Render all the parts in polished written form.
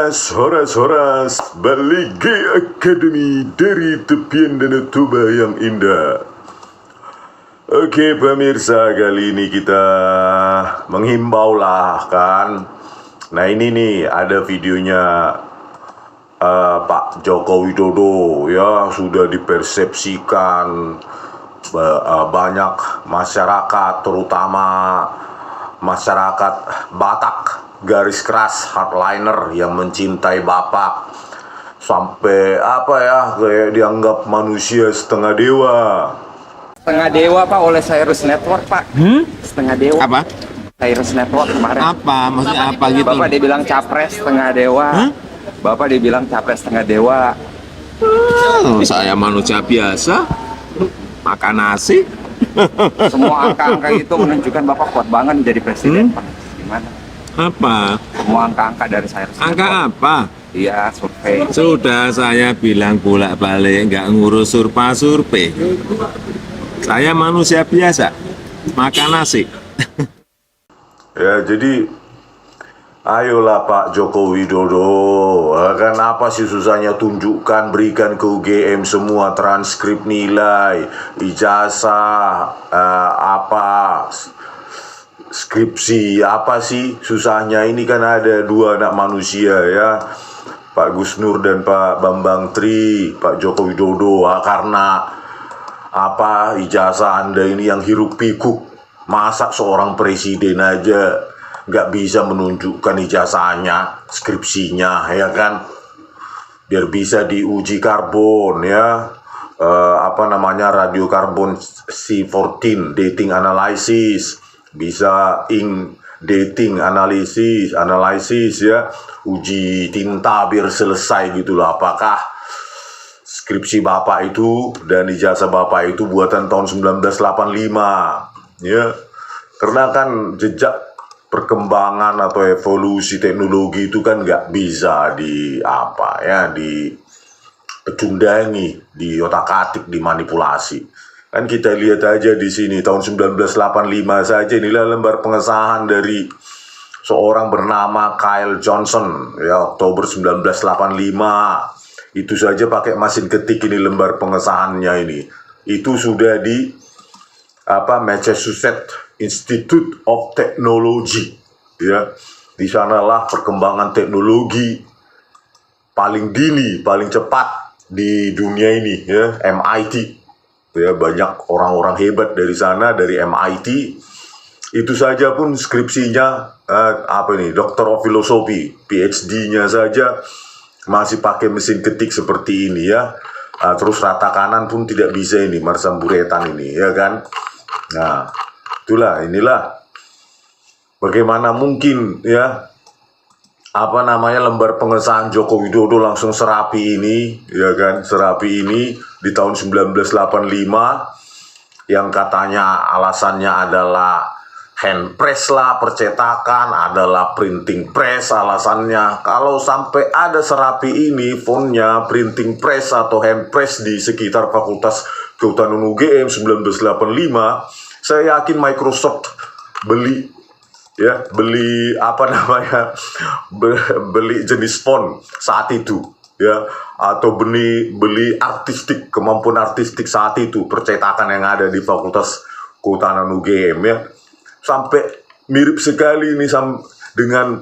Horas balik G Academy dari tepian Danau Toba yang indah. Oke pemirsa, kali ini kita menghimbau lah kan. Nah ini nih ada videonya Pak Joko Widodo ya, sudah dipersepsikan banyak masyarakat, terutama masyarakat Batak garis keras hardliner yang mencintai Bapak sampai kayak dianggap manusia setengah dewa. Setengah dewa Pak oleh Cyrus Network Pak. Setengah dewa. Apa? Cyrus Network kemarin. Apa? Maksudnya apa gitu? Bapak dibilang capres setengah dewa. Bapak dibilang capres setengah dewa. Saya manusia biasa, makan nasi. Semua angka-angka itu menunjukkan Bapak kuat banget menjadi presiden Pak. Gimana? Apa? Semua angka-angka dari Cyrus Angka Network. apa? Iya, survei. Sudah saya bilang bolak-balik, nggak ngurus survei. Saya manusia biasa, makan nasi. Ya jadi ayolah Pak Joko Widodo, kan apa sih susahnya, tunjukkan, berikan ke UGM semua transkrip nilai, ijazah, skripsi, apa sih susahnya? Ini kan ada dua anak manusia ya, Pak Gus Nur dan Pak Bambang Tri. Pak Joko Widodo, karena ijazah Anda ini yang hiruk pikuk, masa seorang presiden aja nggak bisa menunjukkan ijazahnya, skripsinya ya kan, biar bisa diuji karbon ya, radiokarbon C14 dating analysis, bisa ink dating analisis ya, uji tinta biar selesai gitulah. Apakah skripsi Bapak itu dan ijazah Bapak itu buatan tahun 1985 ya, karena kan jejak perkembangan atau evolusi teknologi itu kan nggak bisa dipecundangi, diotak-atik, dimanipulasi. Kan kita lihat aja di sini tahun 1985 saja, inilah lembar pengesahan dari seorang bernama Kyle Johnson ya, Oktober 1985. Itu saja pakai mesin ketik, ini lembar pengesahannya ini. Itu sudah di Massachusetts Institute of Technology ya. Di sanalah perkembangan teknologi paling dini, paling cepat di dunia ini ya, MIT. Ya, banyak orang-orang hebat dari sana, dari MIT. Itu saja pun skripsinya Doctor of Philosophy, PhD-nya saja masih pakai mesin ketik seperti ini ya. Terus rata kanan pun tidak bisa ini, marsamburetan ini ya kan. Nah, inilah bagaimana mungkin ya lembar pengesahan Joko Widodo langsung serapi ini ya kan, serapi ini di tahun 1985 yang katanya alasannya adalah hand press lah, percetakan adalah printing press alasannya. Kalau sampai ada serapi ini fontnya printing press atau hand press di sekitar Fakultas Kehutanan UGM 1985, saya yakin Microsoft beli jenis font saat itu ya, atau beli kemampuan artistik saat itu, percetakan yang ada di Fakultas Kehutanan UGM ya, sampai mirip sekali ini dengan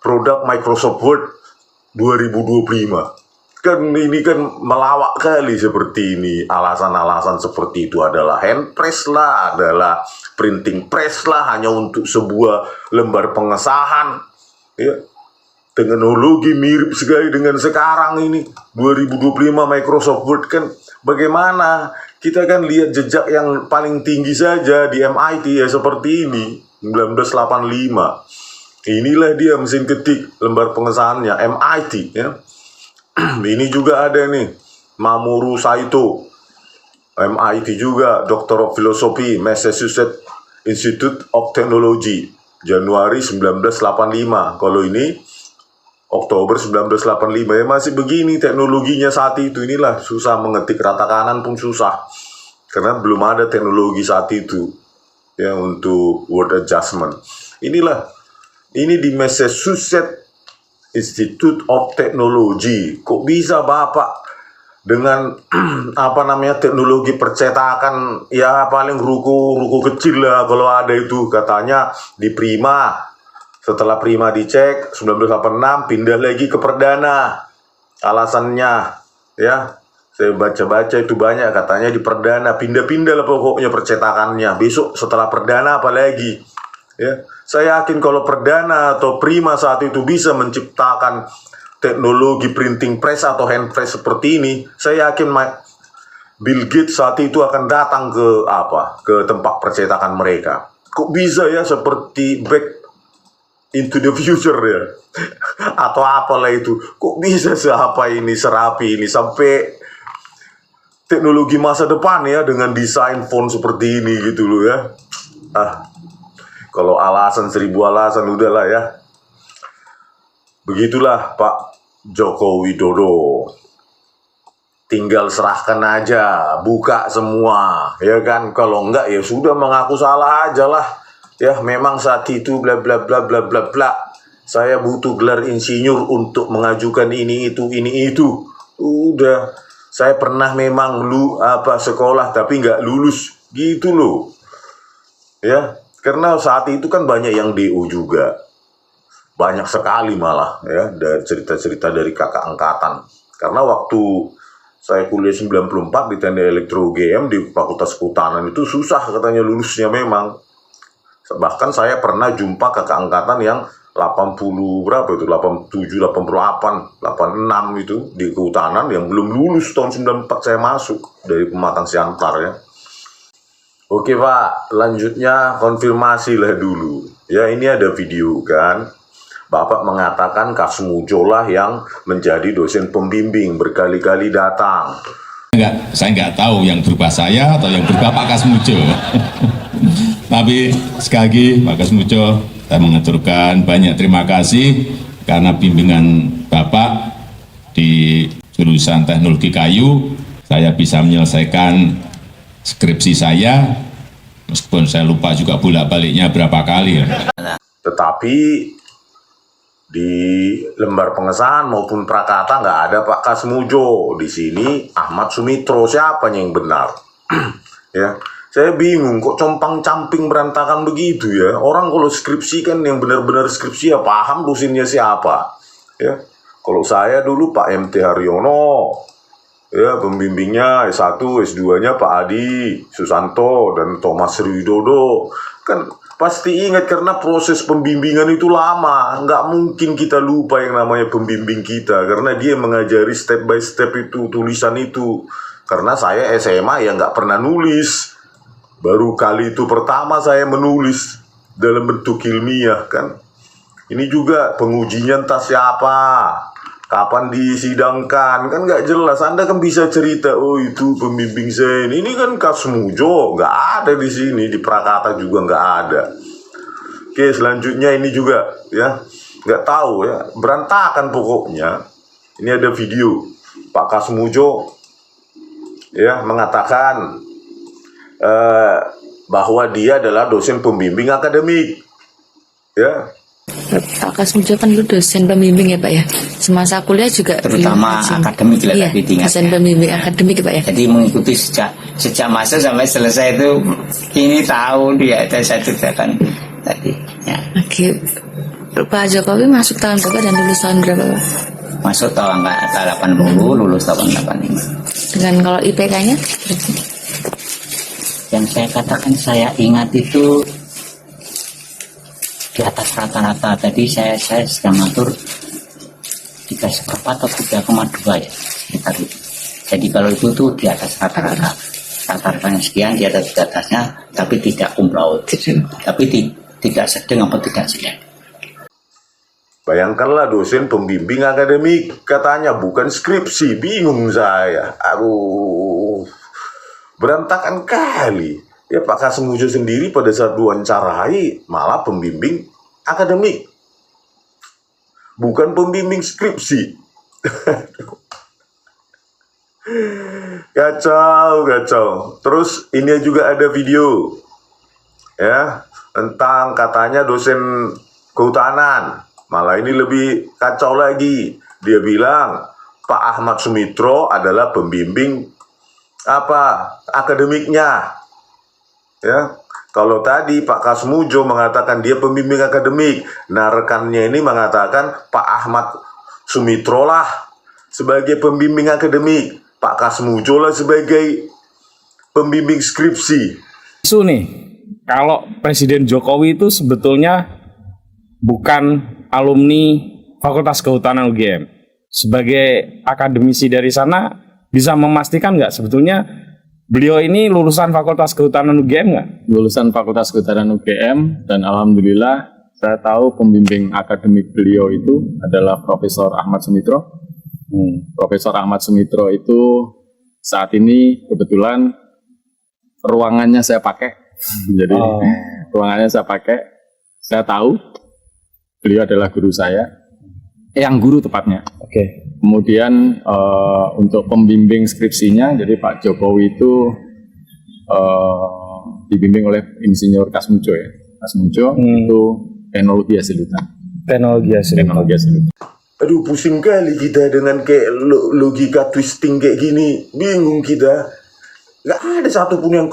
produk Microsoft Word 2025. Kan ini kan melawak kali seperti ini. Alasan-alasan seperti itu adalah hand press lah, adalah printing press lah, hanya untuk sebuah lembar pengesahan ya. Teknologi mirip sekali dengan sekarang ini 2025 Microsoft Word kan. Bagaimana kita kan lihat jejak yang paling tinggi saja di MIT ya, seperti ini 1985. Inilah dia mesin ketik lembar pengesahannya MIT ya. Ini juga ada nih Mamoru Saito, MIT juga, Doctor of Philosophy, Massachusetts Institute of Technology, Januari 1985. Kalau ini Oktober 1985 ya, masih begini teknologinya saat itu. Inilah susah mengetik, rata kanan pun susah karena belum ada teknologi saat itu ya untuk word adjustment. Ini di Massachusetts Institute of Technology. Kok bisa Bapak dengan apa namanya teknologi percetakan ya paling ruko kecil lah kalau ada itu, katanya di Prima. Setelah Prima dicek 1986 pindah lagi ke Perdana. Alasannya ya saya baca-baca itu banyak, katanya di Perdana pindah-pindah lah pokoknya percetakannya. Besok setelah Perdana apa lagi ya. Saya yakin kalau Perdana atau Prima saat itu bisa menciptakan teknologi printing press atau hand press seperti ini, saya yakin Bill Gates saat itu akan datang ke tempat percetakan mereka. Kok bisa ya seperti Back into the Future ya atau apalah itu, kok bisa serapi ini sampai teknologi masa depan ya dengan desain font seperti ini gitu loh ya. Kalau alasan 1000 alasan udahlah ya. Begitulah Pak Joko Widodo. Tinggal serahkan aja, buka semua, ya kan? Kalau enggak ya sudah mengaku salah aja lah. Ya memang saat itu bla bla bla bla bla bla. Saya butuh gelar insinyur untuk mengajukan ini itu. Udah, saya pernah memang sekolah tapi nggak lulus gitu loh. Ya, karena saat itu kan banyak yang DO juga. Banyak sekali malah ya dari cerita-cerita dari kakak angkatan. Karena waktu saya kuliah 94 di Teknik Elektro UGM di Fakultas Kehutanan itu susah katanya lulusnya memang. Bahkan saya pernah jumpa kakak angkatan yang 80 berapa itu, 87, 88, 86 itu di kehutanan yang belum lulus tahun 94 saya masuk dari Pematang Siantar ya. Oke Pak, lanjutnya konfirmasi lah dulu. Ya ini ada video kan. Bapak mengatakan Kasmujo lah yang menjadi dosen pembimbing, berkali-kali datang. Saya nggak tahu yang berupa saya atau yang berupa Pak Kasmujo. Tapi sekali lagi Pak Kasmujo, saya mengaturkan banyak terima kasih karena bimbingan Bapak di jurusan teknologi kayu, saya bisa menyelesaikan skripsi saya, meskipun saya lupa juga bolak-baliknya berapa kali. Tetapi di lembar pengesahan maupun prakata nggak ada Pak Kasmujo. Di sini Ahmad Sumitro, siapa yang benar? Ya, saya bingung kok compang-camping berantakan begitu ya. Orang kalau skripsi kan yang benar-benar skripsi ya paham dosennya siapa. Ya, kalau saya dulu Pak MT Haryono, ya pembimbingnya S1, S2-nya Pak Adi Susanto dan Thomas Widodo. Kan pasti ingat karena proses pembimbingan itu lama. Nggak mungkin kita lupa yang namanya pembimbing kita. Karena dia mengajari step by step itu, tulisan itu. Karena saya SMA ya nggak pernah nulis. Baru kali itu pertama saya menulis dalam bentuk ilmiah kan. Ini juga pengujinya entah siapa. Kapan disidangkan, kan nggak jelas. Anda kan bisa cerita, oh itu pembimbing saya ini kan Kasmujo, nggak ada di sini, di Prakata juga nggak ada. Oke, selanjutnya ini juga, ya, nggak tahu ya, berantakan pokoknya. Ini ada video Pak Kasmujo, ya, mengatakan bahwa dia adalah dosen pembimbing akademik, ya. Pak Kasmujo kan dulu dosen pembimbing ya Pak ya. Semasa kuliah juga terutama akademik lah, iya, tapi tingkat dosen pembimbing akademik ya Pak ya. Jadi mengikuti sejak masuk sampai selesai itu ini tahu dia saya ceritakan tadi ya. Oke, Pak Jokowi masuk tahun berapa dan lulus tahun berapa Pak? Masuk tahun 80, lulus tahun 85. Dengan kalau IPK-nya? Yang saya katakan saya ingat itu di atas rata-rata. Tadi saya sedang ngatur 3,4 atau 3,2 ya sekitar itu. Jadi kalau itu tuh di atas rata-rata, rata-ratanya sekian, di atasnya, tapi tidak cum laude, tapi tidak sedang atau tidak jelek. Bayangkanlah dosen pembimbing akademik, katanya bukan skripsi, bingung saya. Aduh, berantakan kali. Ya Pak Kasmujo sendiri pada saat diwawancarai malah pembimbing akademik, bukan pembimbing skripsi. Kacau. Terus ini juga ada video ya tentang katanya dosen kehutanan Malah ini lebih kacau lagi. Dia bilang Pak Ahmad Sumitro adalah pembimbing akademiknya. Ya, kalau tadi Pak Kasmujo mengatakan dia pembimbing akademik, nah rekannya ini mengatakan Pak Ahmad Sumitro lah sebagai pembimbing akademik, Pak Kasmujo lah sebagai pembimbing skripsi. Isu nih, kalau Presiden Jokowi itu sebetulnya bukan alumni Fakultas Kehutanan UGM. Sebagai akademisi dari sana, bisa memastikan nggak sebetulnya beliau ini lulusan Fakultas Kehutanan UGM nggak? Lulusan Fakultas Kehutanan UGM, dan alhamdulillah saya tahu pembimbing akademik beliau itu adalah Profesor Ahmad Sumitro. Profesor Ahmad Sumitro itu saat ini kebetulan ruangannya saya pakai. Jadi ruangannya saya pakai. Saya tahu beliau adalah guru saya, yang guru tepatnya. Oke. Kemudian untuk pembimbing skripsinya, jadi Pak Jokowi itu dibimbing oleh Insinyur Kasmujo ya. Kasmujo itu teknologi hasil hutan. Teknologi hasil hutan. Aduh, pusing kali kita dengan kayak logika twisting kayak gini. Bingung kita. Gak ada satupun yang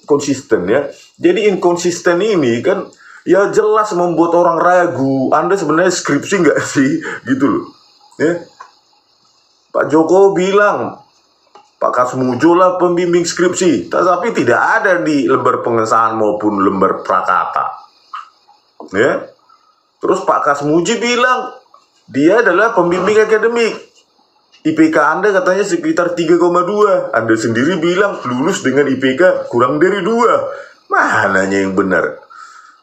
konsisten ya. Jadi inkonsisten ini kan ya jelas membuat orang ragu. Anda sebenarnya skripsi nggak sih? Gitu loh. Ya. Pak Jokowi bilang Pak Kasmujo lah pembimbing skripsi, tetapi tidak ada di lembar pengesahan maupun lembar prakata. Ya. Terus Pak Kasmuji bilang dia adalah pembimbing akademik. IPK Anda katanya sekitar 3,2. Anda sendiri bilang lulus dengan IPK kurang dari 2. Mananya yang benar?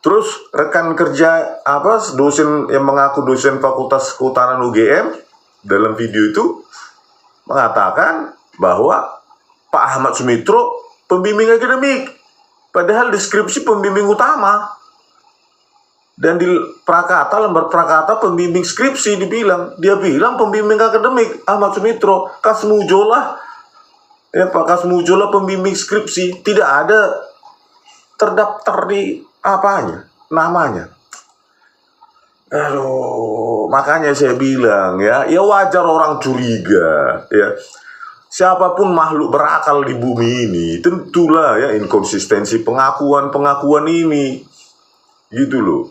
Terus rekan kerja dosen yang mengaku dosen Fakultas Kehutanan UGM dalam video itu mengatakan bahwa Pak Ahmad Sumitro pembimbing akademik, padahal deskripsi pembimbing utama. Dan di prakata, lembar prakata pembimbing skripsi dia bilang pembimbing akademik Ahmad Sumitro. Kasmujo lah ya, Pak Kasmujo lah pembimbing skripsi, tidak ada terdaftar di namanya. Aduh, makanya saya bilang ya wajar orang curiga ya. Siapapun makhluk berakal di bumi ini tentulah ya inkonsistensi pengakuan ini gitu loh.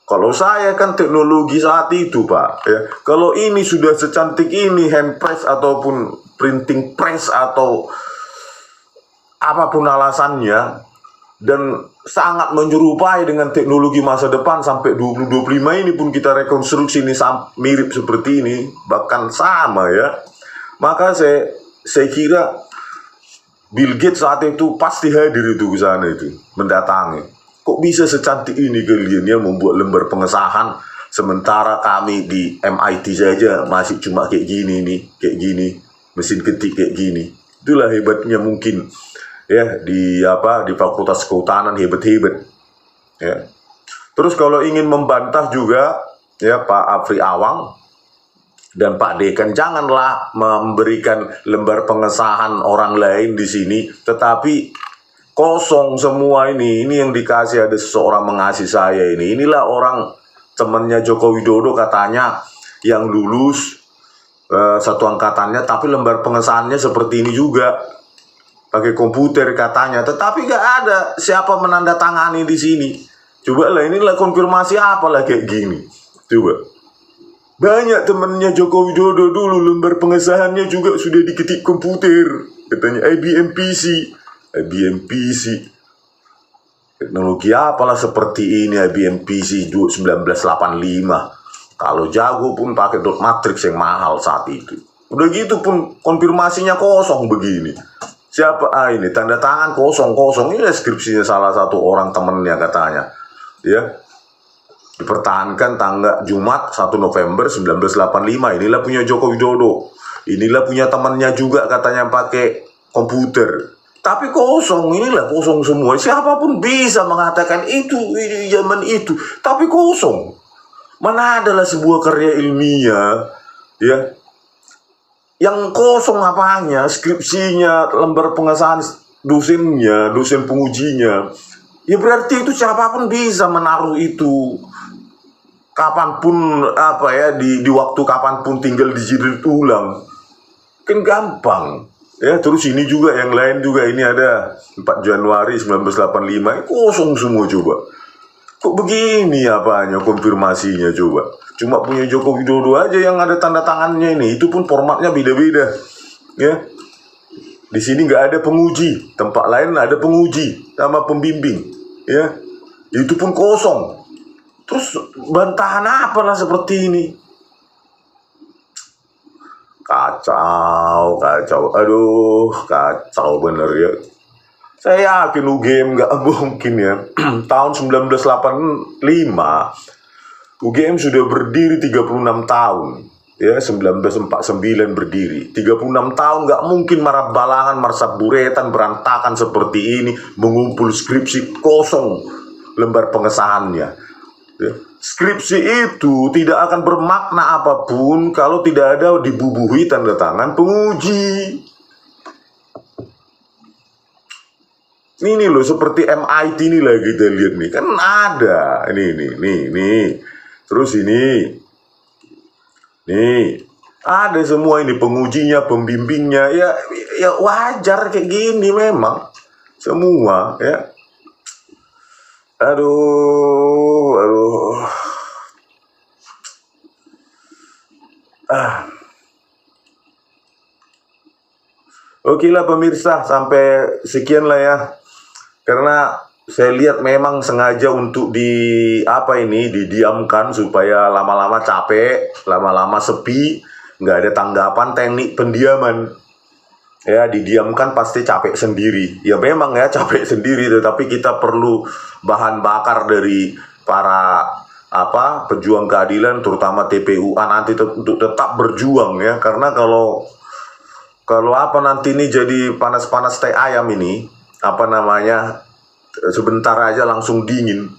Kalau saya kan teknologi saat itu Pak ya, kalau ini sudah secantik ini hand press ataupun printing press atau apapun alasannya, dan sangat menyerupai dengan teknologi masa depan sampai 2025 ini pun kita rekonstruksi ini mirip seperti ini, bahkan sama ya, maka saya kira Bill Gates saat itu pasti hadir itu ke sana itu, mendatangi. Kok bisa secantik ini kalian ya membuat lembar pengesahan, sementara kami di MIT saja masih cuma kayak gini, mesin ketik kayak gini. Itulah hebatnya mungkin ya di Fakultas Kehutanan hebat ya. Terus kalau ingin membantah juga ya Pak Afri Awang dan Pak Dekan, janganlah memberikan lembar pengesahan orang lain di sini tetapi kosong semua ini yang dikasih ada seseorang mengasih saya inilah orang temannya Joko Widodo katanya yang lulus satu angkatannya, tapi lembar pengesahannya seperti ini juga pakai komputer katanya, tetapi gak ada siapa menandatangani di sini. Coba lah, inilah konfirmasi apalah kayak gini. Coba banyak temannya Joko Widodo dulu lembar pengesahannya juga sudah diketik komputer, katanya IBM PC. Teknologi apalah seperti ini IBM PC 1985. Kalau jago pun pakai dot matrix yang mahal saat itu. Udah gitu pun konfirmasinya kosong begini. Siapa ini tanda tangan kosong. Ini deskripsinya salah satu orang temennya katanya. Ya. Dipertahankan tanggal Jumat 1 November 1985. Inilah punya Joko Widodo. Inilah punya temannya juga katanya pakai komputer. Tapi kosong, inilah kosong semua. Siapapun bisa mengatakan itu zaman itu, tapi kosong. Mana adalah sebuah karya ilmiah ya yang kosong apanya, skripsinya, lembar pengesahan dosennya, dosen pengujinya. Ya berarti itu siapapun bisa menaruh itu. kapanpun apa ya di waktu kapanpun tinggal dijedrit ulang kan gampang ya. Terus ini juga yang lain juga, ini ada 4 Januari 1985 kosong semua. Coba kok begini apanya konfirmasinya, coba cuma punya Joko Widodo aja yang ada tanda tangannya ini, itu pun formatnya beda-beda ya. Di sini nggak ada penguji, tempat lain ada penguji sama pembimbing ya, itu pun kosong. Terus bantahan apalah seperti ini? Kacau, aduh, kacau bener ya. Saya yakin UGM nggak mungkin ya. Tahun 1985, UGM sudah berdiri 36 tahun. Ya, 1949 berdiri. 36 tahun nggak mungkin marah balangan, marah buretan, berantakan seperti ini. Mengumpul skripsi kosong lembar pengesahannya. Ya. Skripsi itu tidak akan bermakna apapun kalau tidak ada dibubuhi tanda tangan penguji. Ini loh seperti MIT ini lah kita lihat nih, kan ada ini. Terus ini nih ada semua ini pengujinya, pembimbingnya ya wajar kayak gini memang semua ya. Aduh. Oke lah pemirsa, sampai sekian lah ya. Karena saya lihat memang sengaja untuk didiamkan supaya lama-lama capek, lama-lama sepi, nggak ada tanggapan, teknik pendiaman. Ya, didiamkan pasti capek sendiri. Ya memang ya capek sendiri, tetapi kita perlu bahan bakar dari para pejuang keadilan, terutama TPUA nanti untuk tetap berjuang ya. Karena kalau nanti ini jadi panas-panas teh ayam ini, sebentar aja langsung dingin.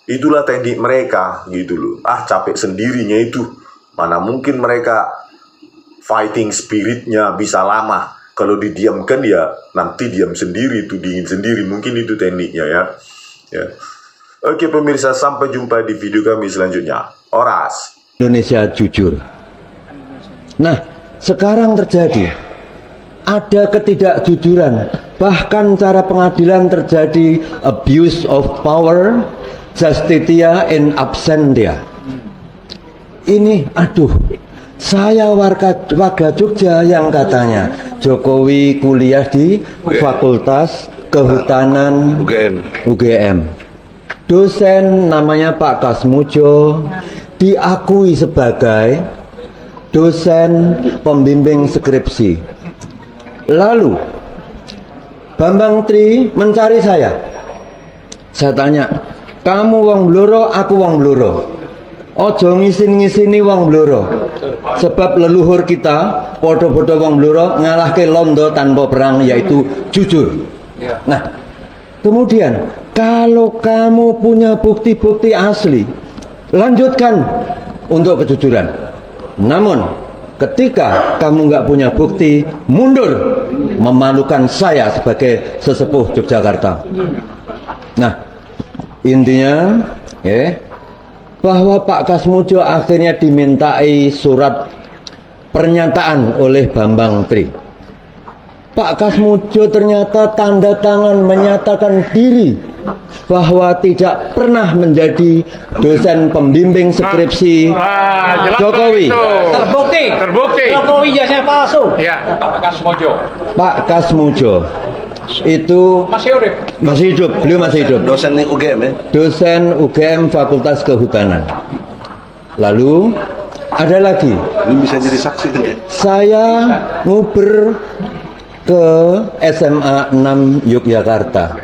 Itulah teknik mereka gitu loh. Capek sendirinya itu. Mana mungkin mereka fighting spiritnya bisa lama. Kalau didiamkan ya nanti diam sendiri, itu dingin sendiri. Mungkin itu tekniknya ya. Oke pemirsa, sampai jumpa di video kami selanjutnya. Oras. Indonesia jujur. Nah, sekarang terjadi ada ketidakjujuran, bahkan cara pengadilan terjadi abuse of power, justitia in absentia. Ini saya warga Jogja yang katanya Jokowi kuliah di Fakultas Kehutanan UGM. Dosen namanya Pak Kasmujo diakui sebagai dosen pembimbing skripsi. Lalu Bambang Tri mencari saya. Saya tanya, kamu wong Bloro, aku wong Bloro. Ojo ngisin-ngisini wong Bloro. Sebab leluhur kita podo-podo wong Bloro ngalahke Londo tanpa perang, yaitu jujur. Nah, kemudian kalau kamu punya bukti-bukti asli, lanjutkan untuk kejujuran. Namun ketika kamu nggak punya bukti, mundur. Memalukan saya sebagai sesepuh Yogyakarta. Nah, intinya bahwa Pak Kasmujo akhirnya dimintai surat pernyataan oleh Bambang Tri. Pak Kasmujo ternyata tanda tangan menyatakan diri bahwa tidak pernah menjadi dosen pembimbing skripsi Jokowi. Terbukti. Jokowi jasanya palsu. Ya, Pak Kasmujo itu masih hidup, beliau masih hidup. Dosen UGM ya? Dosen UGM Fakultas Kehutanan. Lalu ada lagi. Ini bisa jadi saksi kan ya? Saya nguber ke SMA 6 Yogyakarta,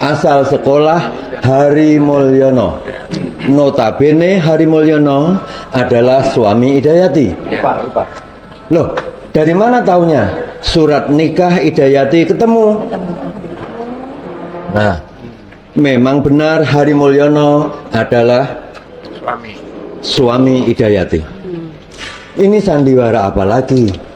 asal sekolah Hari Mulyono. Notabene Hari Mulyono adalah suami Idayati. Loh, dari mana taunya? Surat nikah Idayati ketemu. Nah, memang benar Hari Mulyono adalah suami Idayati. Ini sandiwara apa lagi?